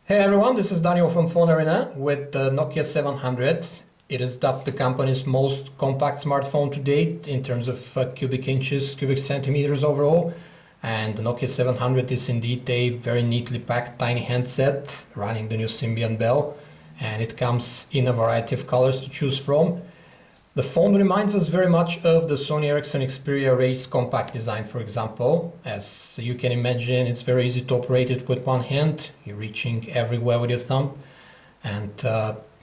Hey everyone, this is Daniel from PhoneArena with the Nokia 700. It is dubbed the company's most compact smartphone to date in terms of cubic inches, cubic centimeters overall. And the Nokia 700 is indeed a very neatly packed tiny handset running the new Symbian Belle. And it comes in a variety of colors to choose from. The phone reminds us very much of the Sony Ericsson Xperia raised compact design, for example. As you can imagine, it's very easy to operate it with one hand. You're reaching everywhere with your thumb. And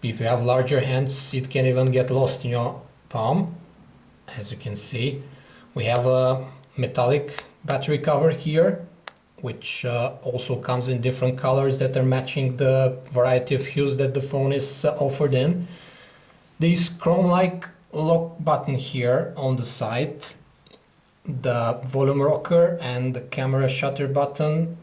if you have larger hands, it can even get lost in your palm. As you can see, we have a metallic battery cover here, which also comes in different colors that are matching the variety of hues that the phone is offered in. This chrome-like lock button here on the side, the volume rocker and the camera shutter button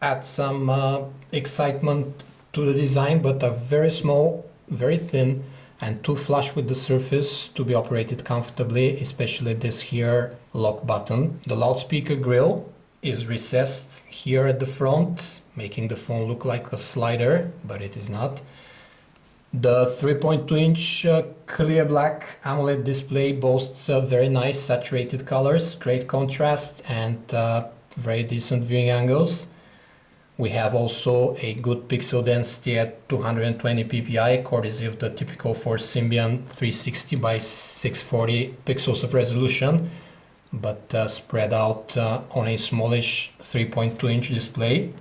add some excitement to the design, but are very small, very thin, and too flush with the surface to be operated comfortably, especially this here lock button. The loudspeaker grill is recessed here at the front, making the phone look like a slider, but it is not. The 3.2-inch clear black AMOLED display boasts very nice saturated colors, great contrast, and very decent viewing angles. We have also a good pixel density at 220 ppi, courtesy of the typical for Symbian 360 by 640 pixels of resolution, but spread out on a smallish 3.2-inch display.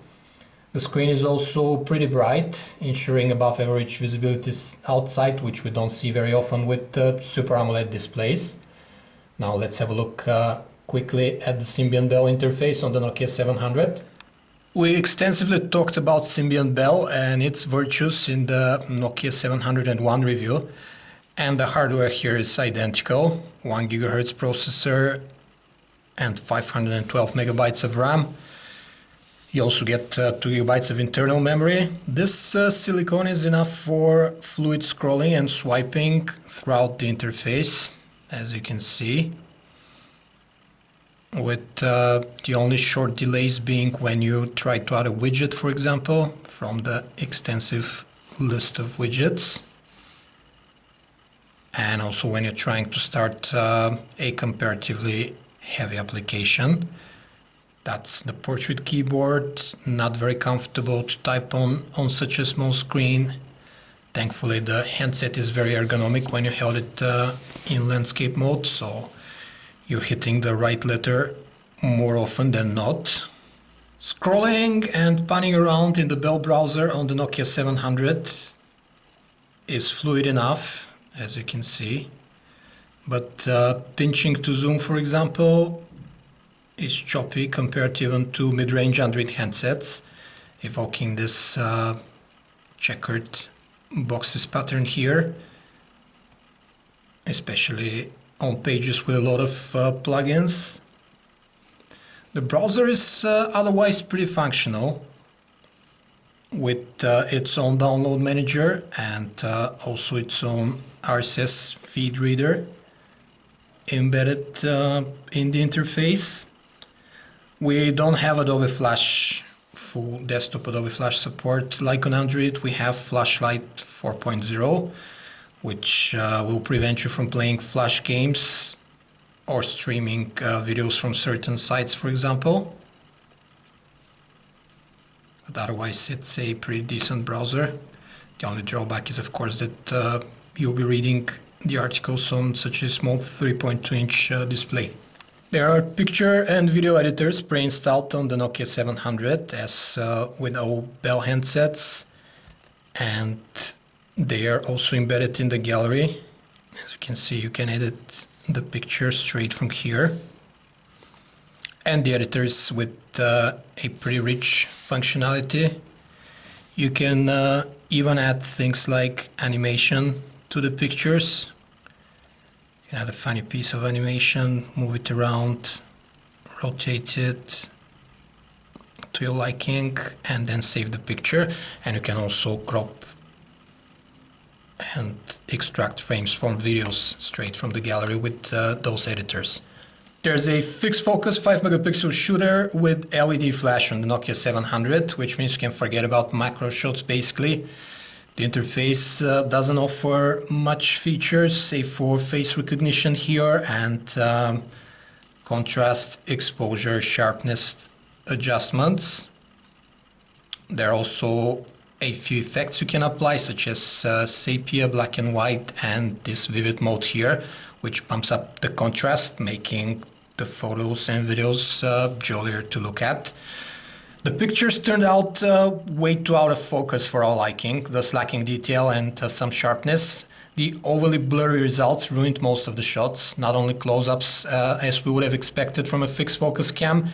The screen is also pretty bright, ensuring above average visibility outside, which we don't see very often with Super AMOLED displays. Now let's have a look quickly at the Symbian Belle interface on the Nokia 700. We extensively talked about Symbian Belle and its virtues in the Nokia 701 review, and the hardware here is identical. 1 GHz processor and 512 megabytes of RAM. You also get 2 GB of internal memory. This silicone is enough for fluid scrolling and swiping throughout the interface, as you can see, with the only short delays being when you try to add a widget, for example, from the extensive list of widgets, and also when you're trying to start a comparatively heavy application. That's the portrait keyboard, not very comfortable to type on such a small screen. Thankfully, the handset is very ergonomic when you held it in landscape mode, so you're hitting the right letter more often than not. Scrolling and panning around in the Belle browser on the Nokia 700 is fluid enough, as you can see, but pinching to zoom, for example, is choppy compared even to mid-range Android handsets, evoking this checkered boxes pattern here, especially on pages with a lot of plugins. The browser is otherwise pretty functional, with its own download manager and also its own RSS feed reader embedded in the interface. We don't have Adobe Flash, full desktop Adobe Flash support like on Android. We have Flashlight 4.0, which will prevent you from playing Flash games or streaming videos from certain sites, for example. But otherwise, it's a pretty decent browser. The only drawback is, of course, that you'll be reading the articles on such a small 3.2-inch display. There are picture and video editors pre-installed on the Nokia 700, as with all Belle handsets, and they are also embedded in the gallery. As you can see, you can edit the picture straight from here. And the editors with a pretty rich functionality. You can even add things like animation to the pictures. Add a funny piece of animation, move it around, rotate it to your liking, and then save the picture. And you can also crop and extract frames from videos straight from the gallery with those editors. There's a fixed focus 5 megapixel shooter with LED flash on the Nokia 700, which means you can forget about macro shots basically. The interface doesn't offer much features, save for face recognition here and contrast, exposure, sharpness adjustments. There are also a few effects you can apply, such as sepia, black and white, and this vivid mode here, which bumps up the contrast, making the photos and videos jollier to look at. The pictures turned out way too out of focus for our liking, thus lacking detail and some sharpness. The overly blurry results ruined most of the shots, not only close-ups as we would have expected from a fixed focus cam.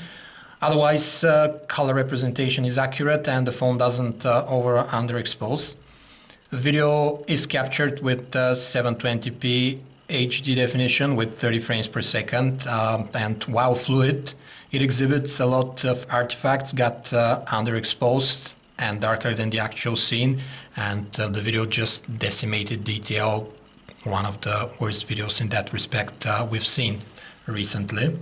Otherwise, color representation is accurate and the phone doesn't over or underexpose. Video is captured with 720p HD definition with 30 frames per second, and while fluid, it exhibits a lot of artifacts got underexposed and darker than the actual scene, and the video just decimated detail, one of the worst videos in that respect we've seen recently.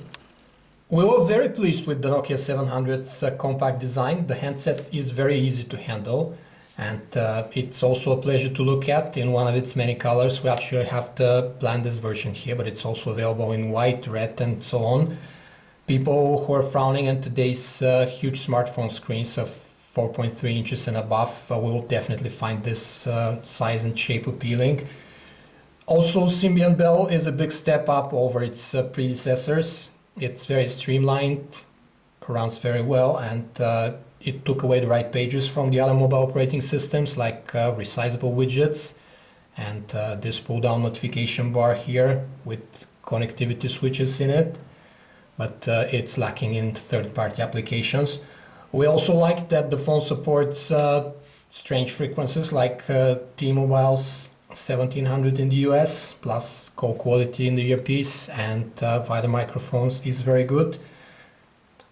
We were very pleased with the Nokia 700's compact design. The handset is very easy to handle, and it's also a pleasure to look at in one of its many colors. We actually have the blandest version here, but it's also available in white, red, and so on. People who are frowning at today's huge smartphone screens of 4.3 inches and above will definitely find this size and shape appealing. Also, Symbian Belle is a big step up over its predecessors. It's very streamlined, runs very well, and it took away the right pages from the other mobile operating systems like resizable widgets and this pull-down notification bar here with connectivity switches in it, but it's lacking in third-party applications. We also like that the phone supports strange frequencies like T-Mobile's 1700 in the US, plus call quality in the earpiece, and via the microphones is very good.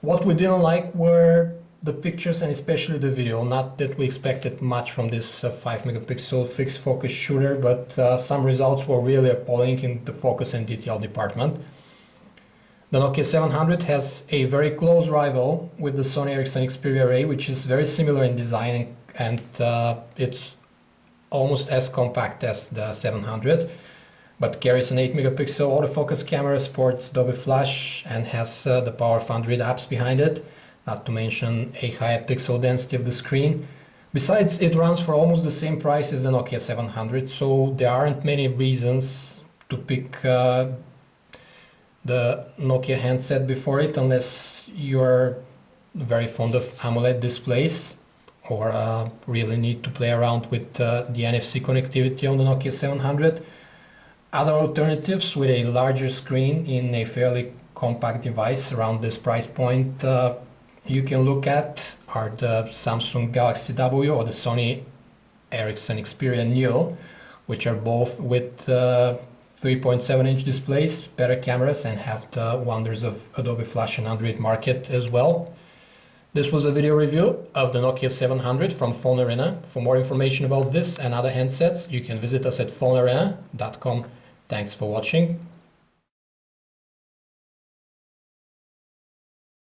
What we didn't like were the pictures and especially the video. Not that we expected much from this 5 megapixel fixed focus shooter, but some results were really appalling in the focus and detail department. The Nokia 700 has a very close rival with the Sony Ericsson Xperia Array, which is very similar in design, and it's almost as compact as the 700, but carries an 8 megapixel autofocus camera, sports Dolby Flash, and has the power of Android apps behind it, not to mention a higher pixel density of the screen. Besides, it runs for almost the same price as the Nokia 700, so there aren't many reasons to pick the Nokia handset before it, unless you're very fond of AMOLED displays or really need to play around with the NFC connectivity on the Nokia 700. Other alternatives with a larger screen in a fairly compact device around this price point you can look at are the Samsung Galaxy W or the Sony Ericsson Xperia Neo, which are both with 3.7-inch displays, better cameras, and have the wonders of Adobe Flash and Android Market as well. This was a video review of the Nokia 700 from PhoneArena. For more information about this and other handsets, you can visit us at phonearena.com. Thanks for watching.